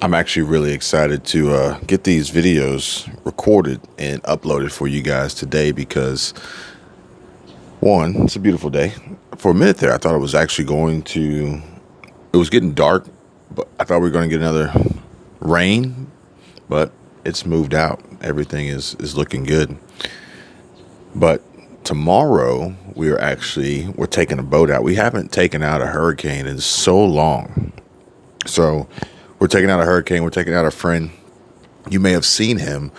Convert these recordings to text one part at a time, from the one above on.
I'm actually really excited to get these videos recorded and uploaded for you guys today because, one, it's a beautiful day. For a minute there, I thought it was actually it was getting dark, but I thought we were going to get another rain, but it's moved out. Everything is looking good. But tomorrow, we're taking a boat out. We haven't taken out a hurricane in so long. So we're taking out a hurricane. We're taking out a friend. You may have seen him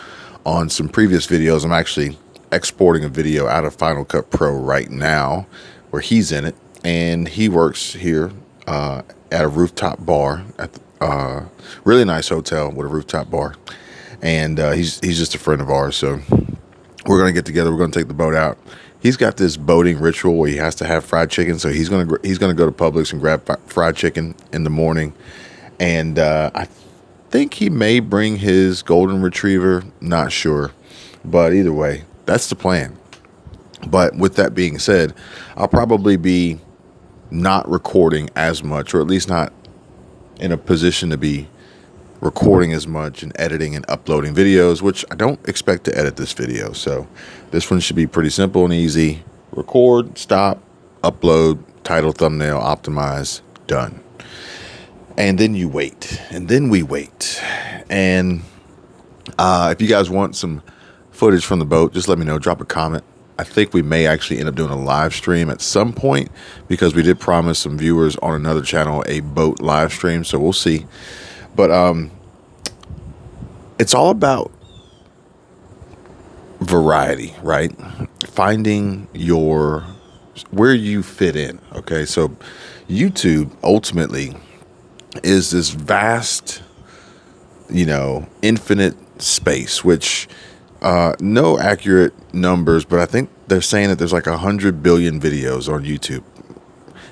on some previous videos. I'm actually exporting a video out of Final Cut Pro right now where he's in it. And he works here at a rooftop bar at the really nice hotel with a rooftop bar. And he's just a friend of ours. So we're going to get together. We're going to take the boat out. He's got this boating ritual where he has to have fried chicken. So he's going to go to Publix and grab fried chicken in the morning. And I think he may bring his golden retriever. Not sure. But either way, that's the plan. But with that being said, I'll probably be not recording as much, or at least not in a position to be recording as much and editing and uploading videos, which I don't expect to edit this video. So this one should be pretty simple and easy. Record, stop, upload, title, thumbnail, optimize, done. And then you wait, and then we wait. And if you guys want some footage from the boat, just let me know. Drop a comment. I think we may actually end up doing a live stream at some point because we did promise some viewers on another channel a boat live stream. So we'll see. But it's all about variety, right? Finding where you fit in. Okay, so YouTube ultimately is this vast, infinite space, which no accurate numbers, but I think they're saying that there's like 100 billion videos on YouTube.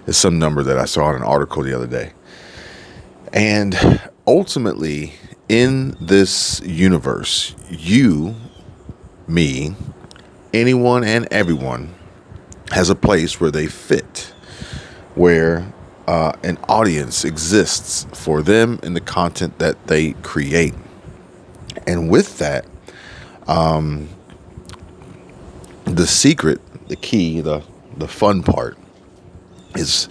It's some number that I saw in an article the other day. And ultimately, in this universe, you, me, anyone and everyone has a place where they fit, where an audience exists for them and the content that they create. And with that, the secret, the key, the fun part is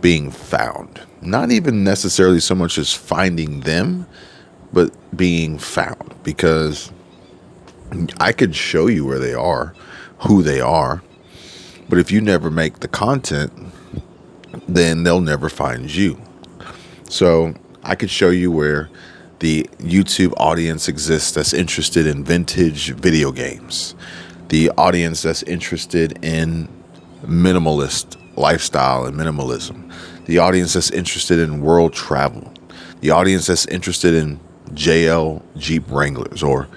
being found. Not even necessarily so much as finding them, but being found. Because I could show you where they are, who they are, but if you never make the content, then they'll never find you. So I could show you where the YouTube audience exists that's interested in vintage video games, the audience that's interested in minimalist lifestyle and minimalism, the audience that's interested in world travel, the audience that's interested in JL Jeep Wranglers or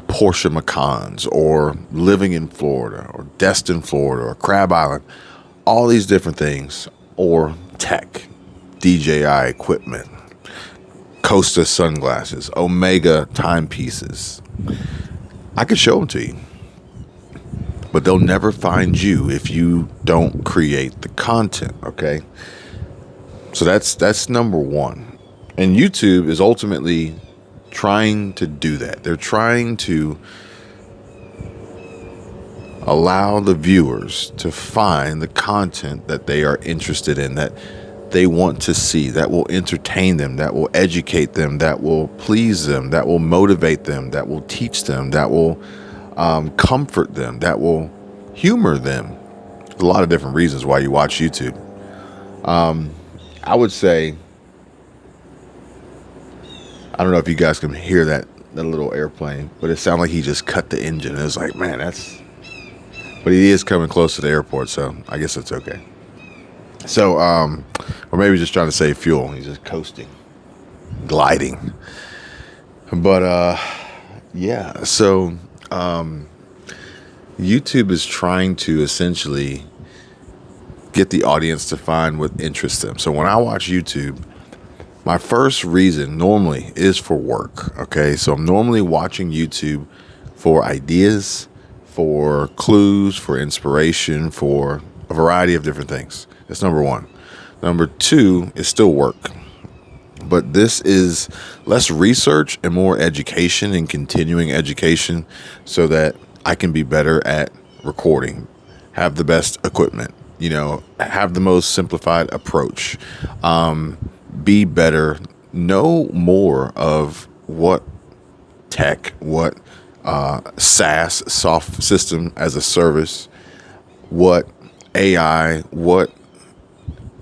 Porsche Macans or living in Florida or Destin, Florida or Crab Island, all these different things, or tech, DJI equipment, Costa sunglasses, Omega timepieces. I could show them to you, but they'll never find you if you don't create the content, okay? So that's number one. And YouTube is ultimately trying to do that. They're trying to allow the viewers to find the content that they are interested in, that they want to see, that will entertain them, that will educate them, that will please them, that will motivate them, that will teach them, that will comfort them, that will humor them. There's a lot of different reasons why you watch YouTube. I would say, I don't know if you guys can hear that little airplane, but it sounded like he just cut the engine. It was like, man, but he is coming close to the airport, so I guess it's okay. So, or maybe just trying to save fuel. He's just coasting, gliding. But, yeah, so YouTube is trying to essentially get the audience to find what interests them. So when I watch YouTube, my first reason normally is for work, okay? So I'm normally watching YouTube for ideas, for clues, for inspiration, for a variety of different things. That's number one. Number two is still work. But this is less research and more education and continuing education so that I can be better at recording, have the best equipment, have the most simplified approach, be better, know more of what tech, what SaaS, soft system as a service, what AI, what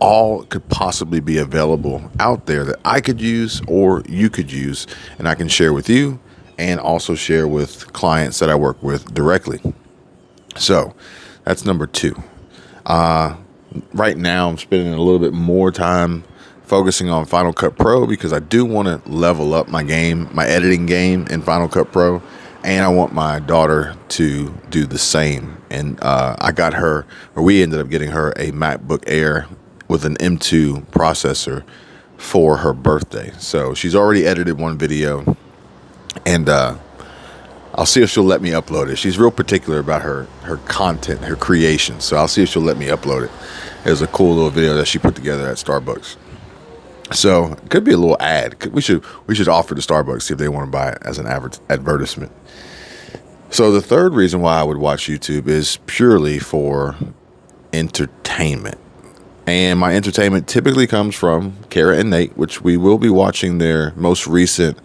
all could possibly be available out there that I could use or you could use, and I can share with you and also share with clients that I work with directly. So that's number two. Right now I'm spending a little bit more time focusing on Final Cut Pro because I do want to level up my game, my editing game in Final Cut Pro, and I want my daughter to do the same. And we ended up getting her a MacBook Air with an M2 processor for her birthday. So she's already edited one video, and I'll see if she'll let me upload it. She's real particular about her content, her creation. So I'll see if she'll let me upload it. It was a cool little video that she put together at Starbucks. So it could be a little ad. We should offer to Starbucks, see if they want to buy it as an advertisement. So the third reason why I would watch YouTube is purely for entertainment. And my entertainment typically comes from Kara and Nate, which we will be watching their most recent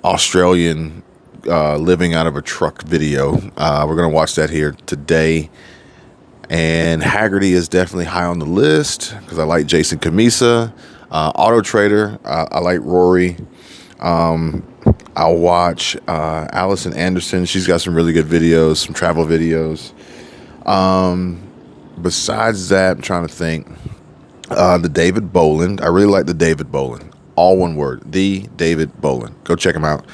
Australian living out of a truck video. We're going to watch that here today. And Haggerty is definitely high on the list because I like Jason Camisa. Auto Trader, I like Rory. I'll watch Allison Anderson. She's got some really good videos, some travel videos. Besides that, I'm trying to think. The David Boland. I really like the David Boland. All one word. The David Boland. Go check him out.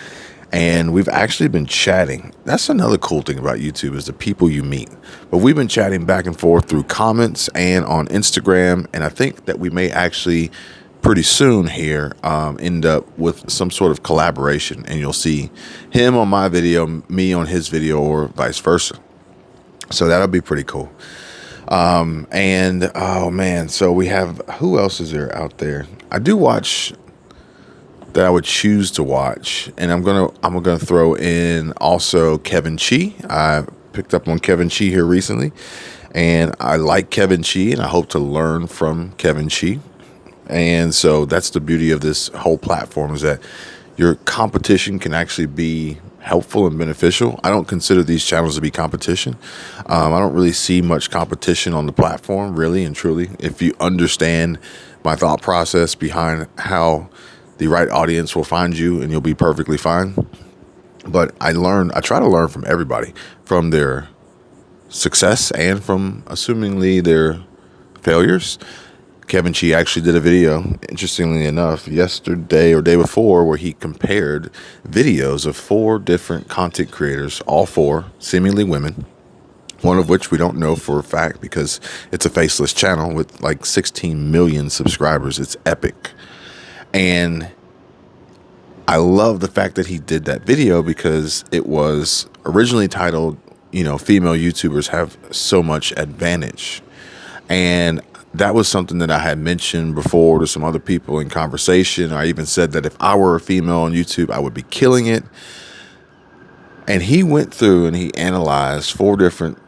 And we've actually been chatting. That's another cool thing about YouTube is the people you meet. But we've been chatting back and forth through comments and on Instagram. And I think that we may actually pretty soon here end up with some sort of collaboration. And you'll see him on my video, me on his video, or vice versa. So that'll be pretty cool. And oh man, so we have, who else is there out there? I do watch that I would choose to watch, and I'm gonna throw in also Kevin Chi. I picked up on Kevin Chi here recently, and I like Kevin Chi, and I hope to learn from Kevin Chi. And so that's the beauty of this whole platform, is that your competition can actually be helpful and beneficial. I don't consider these channels to be competition. I don't really see much competition on the platform, really and truly, if you understand my thought process behind how the right audience will find you, and you'll be perfectly fine. But I try to learn from everybody, from their success and from assumingly their failures. Kevin Chi actually did a video, interestingly enough, yesterday or day before, where he compared videos of 4 different content creators, all 4 seemingly women, one of which we don't know for a fact because it's a faceless channel with like 16 million subscribers. It's epic. And I love the fact that he did that video because it was originally titled, female YouTubers have so much advantage. And that was something that I had mentioned before to some other people in conversation. I even said that if I were a female on YouTube, I would be killing it. And he went through and he analyzed 4 different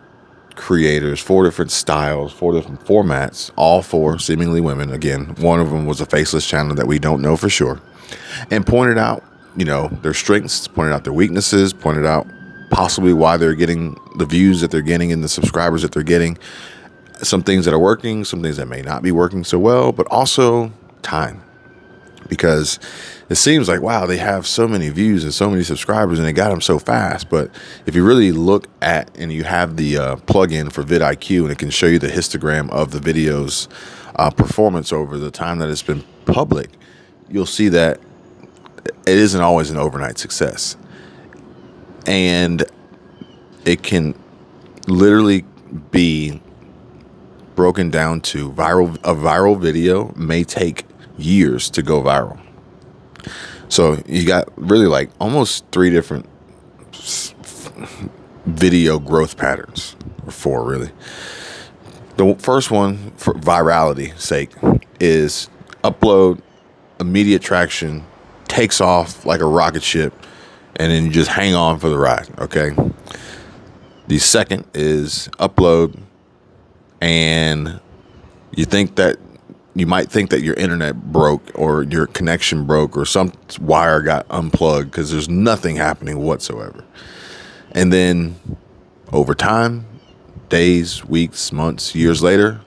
creators, 4 different styles, 4 different formats, all 4 seemingly women. Again, one of them was a faceless channel that we don't know for sure, and pointed out, their strengths, pointed out their weaknesses, pointed out possibly why they're getting the views that they're getting and the subscribers that they're getting. Some things that are working, some things that may not be working so well, but also time. Because it seems like, wow, they have so many views and so many subscribers and they got them so fast. But if you really look at, and you have the plugin for vidIQ, and it can show you the histogram of the video's performance over the time that it's been public, you'll see that it isn't always an overnight success. And it can literally be broken down to a viral video may take years to go viral. So you got really like almost 3 different video growth patterns, or 4 really. The first one, for virality sake, is upload immediate traction, takes off like a rocket ship, and then you just hang on for the ride, okay? The second is upload, and you might think that your internet broke or your connection broke or some wire got unplugged because there's nothing happening whatsoever. And then over time, days, weeks, months, years later,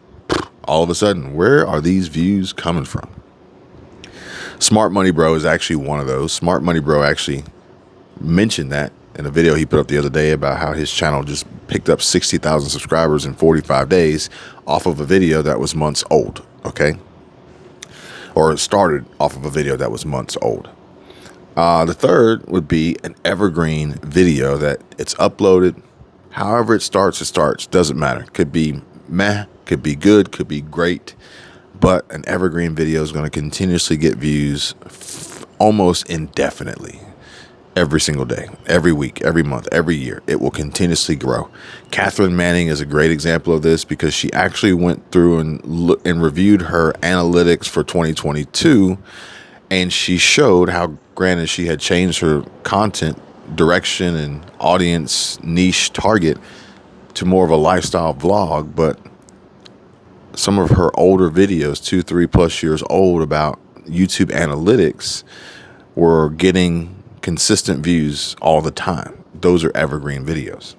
all of a sudden, where are these views coming from? Smart Money Bro is actually one of those. Smart Money Bro actually mentioned that in a video he put up the other day about how his channel just picked up 60,000 subscribers in 45 days off of a video that was months old, okay? Or it started off of a video that was months old. The third would be an evergreen video that it's uploaded. However it starts, doesn't matter. Could be meh, could be good, could be great, but an evergreen video is going to continuously get views almost indefinitely. Every single day, every week, every month, every year, it will continuously grow. Catherine Manning is a great example of this because she actually went through and reviewed her analytics for 2022, and she showed how, granted, she had changed her content direction and audience niche target to more of a lifestyle vlog, but some of her older videos, 2-3+ years old, about YouTube analytics were getting consistent views all the time. Those are evergreen videos.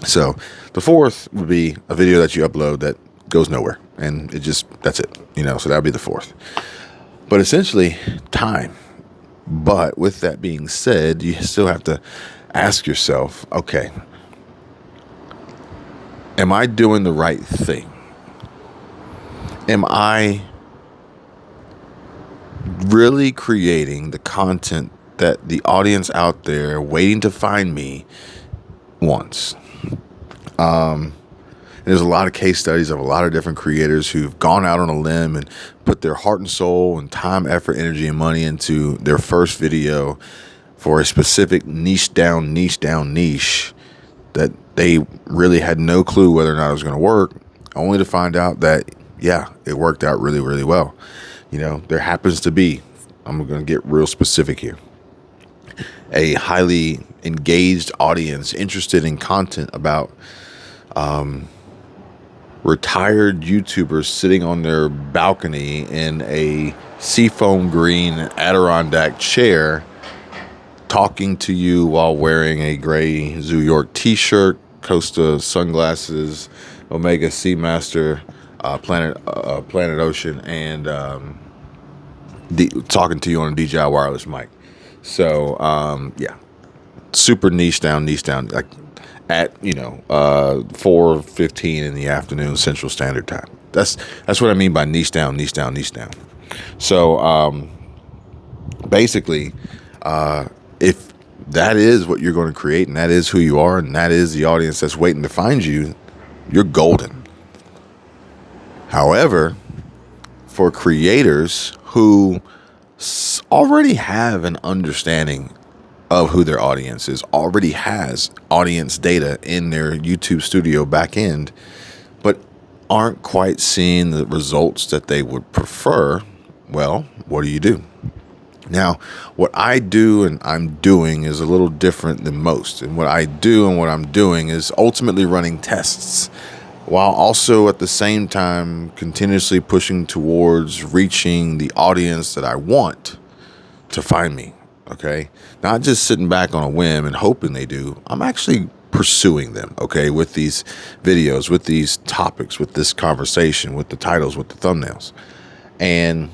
So the fourth would be a video that you upload that goes nowhere, and that's it, so that'd be the fourth. But essentially, time. But with that being said, you still have to ask yourself, okay, am I doing the right thing? Am I really creating the content that the audience out there waiting to find me wants? There's a lot of case studies of a lot of different creators who've gone out on a limb and put their heart and soul and time, effort, energy, and money into their first video for a specific niche down niche that they really had no clue whether or not it was going to work, only to find out that, yeah, it worked out really, really well. There happens to be, I'm going to get real specific here, a highly engaged audience interested in content about retired YouTubers sitting on their balcony in a seafoam green Adirondack chair talking to you while wearing a gray Zoo York t-shirt, Costa sunglasses, Omega Seamaster, Planet Ocean, and talking to you on a DJI wireless mic. So yeah, super niche down, like at 4:15 in the afternoon Central Standard Time. That's what I mean by niche down. So basically, if that is what you're going to create, and that is who you are, and that is the audience that's waiting to find you, you're golden. However, for creators who already have an understanding of who their audience is, already has audience data in their YouTube studio back end, but aren't quite seeing the results that they would prefer, well, what do? Now, what I do and I'm doing is a little different than most. And what I do and what I'm doing is ultimately running tests, while also at the same time continuously pushing towards reaching the audience that I want to find me, okay? Not just sitting back on a whim and hoping they do. I'm actually pursuing them, okay, with these videos, with these topics, with this conversation, with the titles, with the thumbnails. And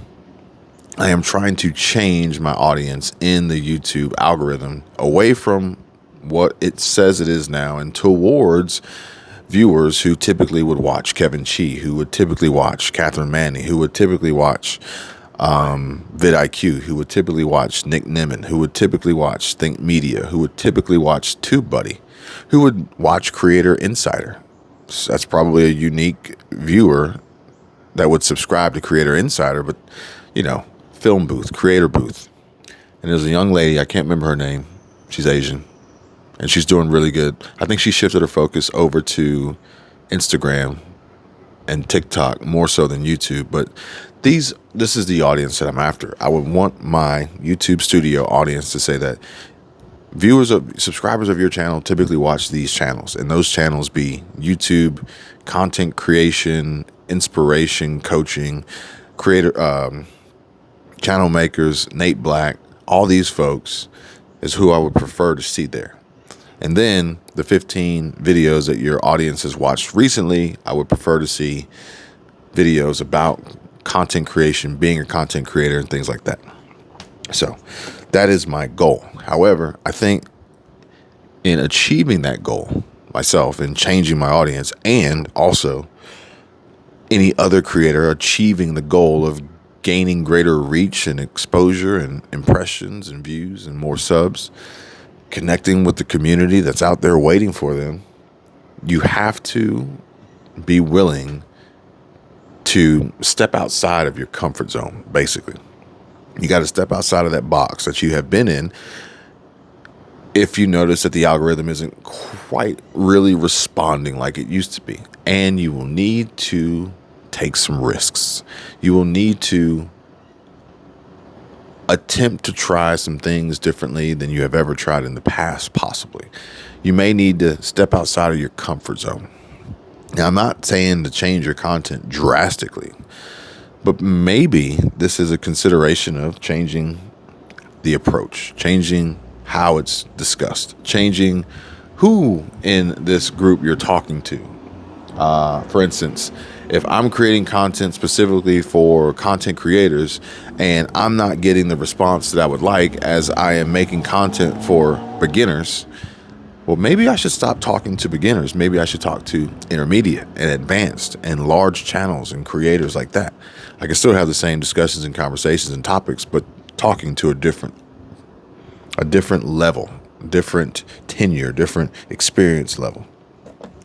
I am trying to change my audience in the YouTube algorithm away from what it says it is now and towards viewers who typically would watch Kevin Chi, who would typically watch Catherine Manning, who would typically watch vidIQ, who would typically watch Nick Nimmin, who would typically watch Think Media, who would typically watch TubeBuddy, who would watch Creator Insider. So that's probably a unique viewer that would subscribe to Creator Insider, but Film Booth, Creator Booth. And there's a young lady, I can't remember her name. She's Asian. And she's doing really good. I think she shifted her focus over to Instagram and TikTok more so than YouTube. But This is the audience that I'm after. I would want my YouTube Studio audience to say that subscribers of your channel typically watch these channels, and those channels be YouTube content creation, inspiration, coaching, creator, channel makers, Nate Black, all these folks is who I would prefer to see there. And then the 15 videos that your audience has watched recently, I would prefer to see videos about content creation, being a content creator, and things like that. So that is my goal. However, I think in achieving that goal myself and changing my audience, and also any other creator achieving the goal of gaining greater reach and exposure and impressions and views and more subs, connecting with the community that's out there waiting for them, you have to be willing to step outside of your comfort zone, basically. You got to step outside of that box that you have been in if you notice that the algorithm isn't quite really responding like it used to be. And you will need to take some risks. You will need to attempt to try some things differently than you have ever tried in the past, possibly. You may need to step outside of your comfort zone. Now, I'm not saying to change your content drastically, but maybe this is a consideration of changing the approach, changing how it's discussed, changing who in this group you're talking to. For instance, if I'm creating content specifically for content creators and I'm not getting the response that I would like as I am making content for beginners, well, maybe I should stop talking to beginners. Maybe I should talk to intermediate and advanced and large channels and creators like that. I can still have the same discussions and conversations and topics, but talking to a different level, different tenure, different experience level.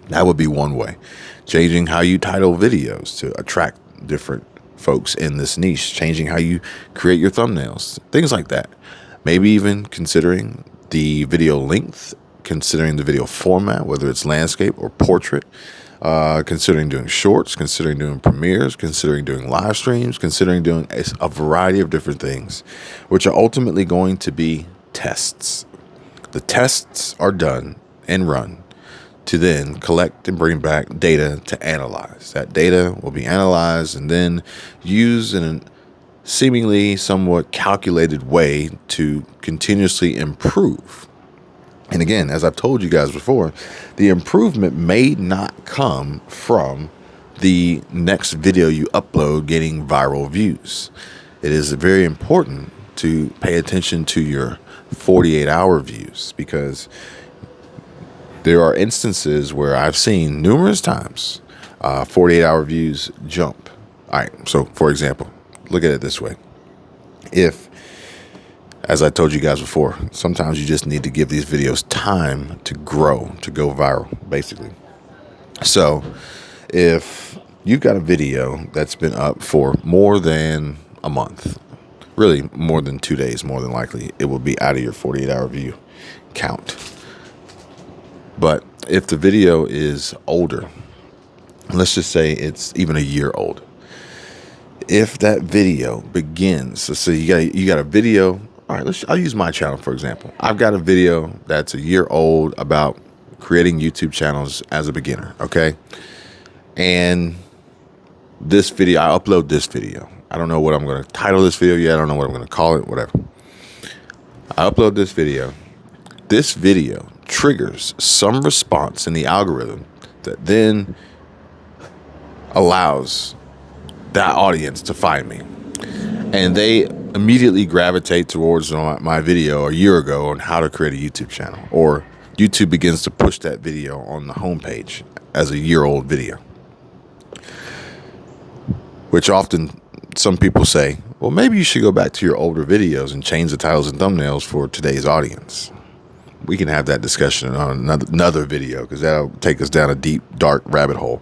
That would be one way. Changing how you title videos to attract different folks in this niche, changing how you create your thumbnails, things like that. Maybe even considering the video length, considering the video format, whether it's landscape or portrait, considering doing shorts, considering doing premieres, considering doing live streams, considering doing a variety of different things, which are ultimately going to be tests. The tests are done and run to then collect and bring back data to analyze. That data will be analyzed and then used in a seemingly somewhat calculated way to continuously improve. And again, as I've told you guys before, the improvement may not come from the next video you upload getting viral views. It is very important to pay attention to your 48-hour views, because there are instances where I've seen numerous times 48-hour views jump. All right, so for example, look at it this way. If, as I told you guys before, sometimes you just need to give these videos time to grow, to go viral, basically. So if you've got a video that's been up for more than a month, really more than 2 days, more than likely, it will be out of your 48-hour view count. But if the video is older, let's just say it's even a year old, if that video begins, let's say you got a video. All right, I'll use my channel, for example. I've got a video that's a year old about creating YouTube channels as a beginner, okay? And this video, I upload this video. I don't know what I'm going to title this video yet. I don't know what I'm going to call it, whatever. I upload this video. This video triggers some response in the algorithm that then allows that audience to find me. And they immediately gravitate towards my video a year ago on how to create a YouTube channel, or YouTube begins to push that video on the homepage as a year-old video, which often some people say, well, maybe you should go back to your older videos and change the titles and thumbnails for today's audience. We can have that discussion on another video, because that'll take us down a deep, dark rabbit hole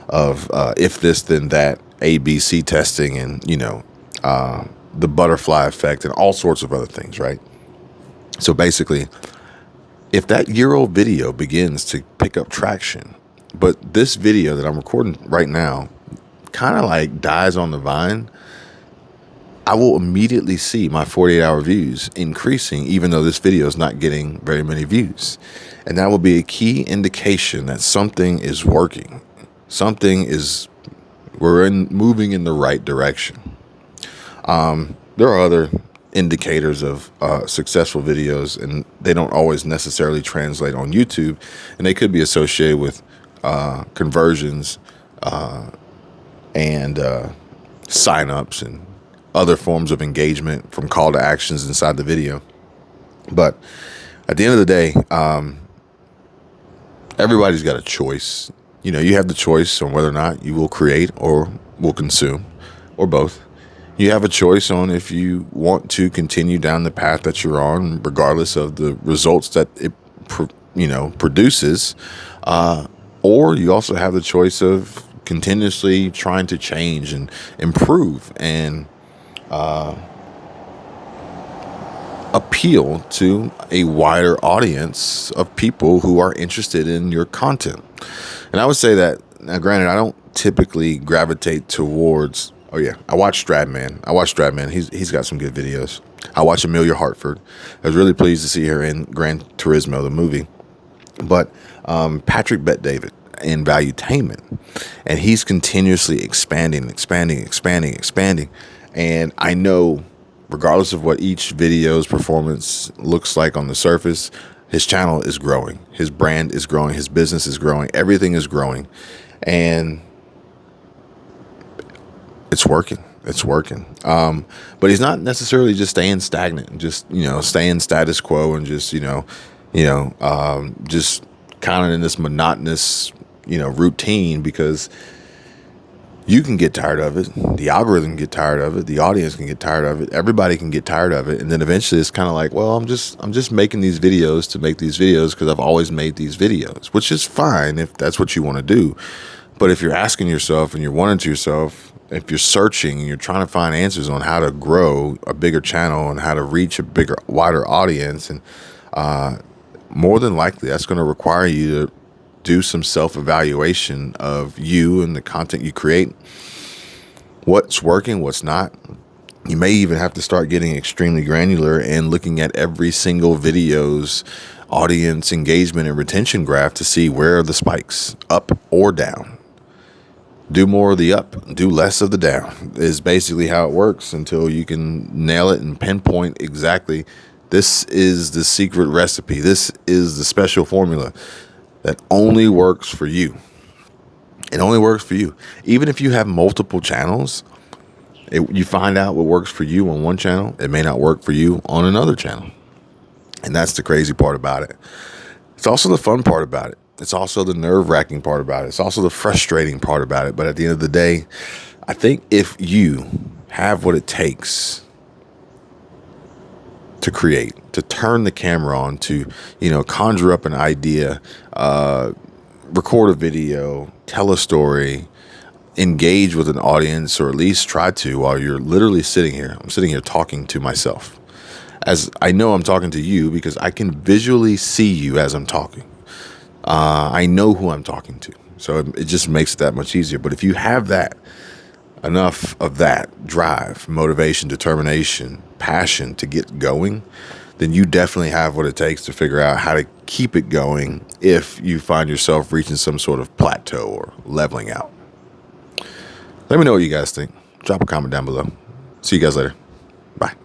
of if this, then that, ABC testing, and, the butterfly effect and all sorts of other things, right? So basically, if that year-old video begins to pick up traction, but this video that I'm recording right now kind of like dies on the vine, I will immediately see my 48-hour views increasing, even though this video is not getting very many views. And that will be a key indication that something is working. We're moving in the right direction. There are other indicators of successful videos, and they don't always necessarily translate on YouTube, and they could be associated with conversions and signups and other forms of engagement from call to actions inside the video. But at the end of the day, everybody's got a choice. You know, you have the choice on whether or not you will create or will consume, or both. You have a choice on if you want to continue down the path that you're on, regardless of the results that it produces, or you also have the choice of continuously trying to change and improve and appeal to a wider audience of people who are interested in your content. And I would say that, now granted, I don't typically gravitate towards, I watch Stradman. He's got some good videos. I watch Amelia Hartford. I was really pleased to see her in Gran Turismo, the movie. But Patrick Bet-David in Valuetainment, and he's continuously expanding. And I know, regardless of what each video's performance looks like on the surface, his channel is growing. His brand is growing. His business is growing. Everything is growing. And it's working. But he's not necessarily just staying stagnant and just, staying status quo and just, just kind of in this monotonous, routine, because you can get tired of it. The algorithm can get tired of it. The audience can get tired of it. Everybody can get tired of it. And then eventually it's kind of like, well, I'm just making these videos to make these videos because I've always made these videos, which is fine if that's what you want to do. But if you're asking yourself and you're wondering to yourself, if you're searching and you're trying to find answers on how to grow a bigger channel and how to reach a wider audience, and more than likely that's going to require you to do some self-evaluation of you and the content you create, what's working, what's not. You may even have to start getting extremely granular and looking at every single video's audience engagement and retention graph to see where are the spikes, up or down. Do more of the up, do less of the down is basically how it works, until you can nail it and pinpoint exactly, this is the secret recipe. This is the special formula that only works for you. It only works for you. Even if you have multiple channels, you find out what works for you on one channel, it may not work for you on another channel. And that's the crazy part about it. It's also the fun part about it. It's also the nerve-wracking part about it. It's also the frustrating part about it. But at the end of the day, I think if you have what it takes to create, to turn the camera on, to, conjure up an idea, record a video, tell a story, engage with an audience, or at least try to, while you're literally sitting here. I'm sitting here talking to myself. As I know I'm talking to you because I can visually see you as I'm talking. I know who I'm talking to. So it just makes it that much easier. But if you have enough of that drive, motivation, determination, passion to get going, then you definitely have what it takes to figure out how to keep it going if you find yourself reaching some sort of plateau or leveling out. Let me know what you guys think. Drop a comment down below. See you guys later. Bye.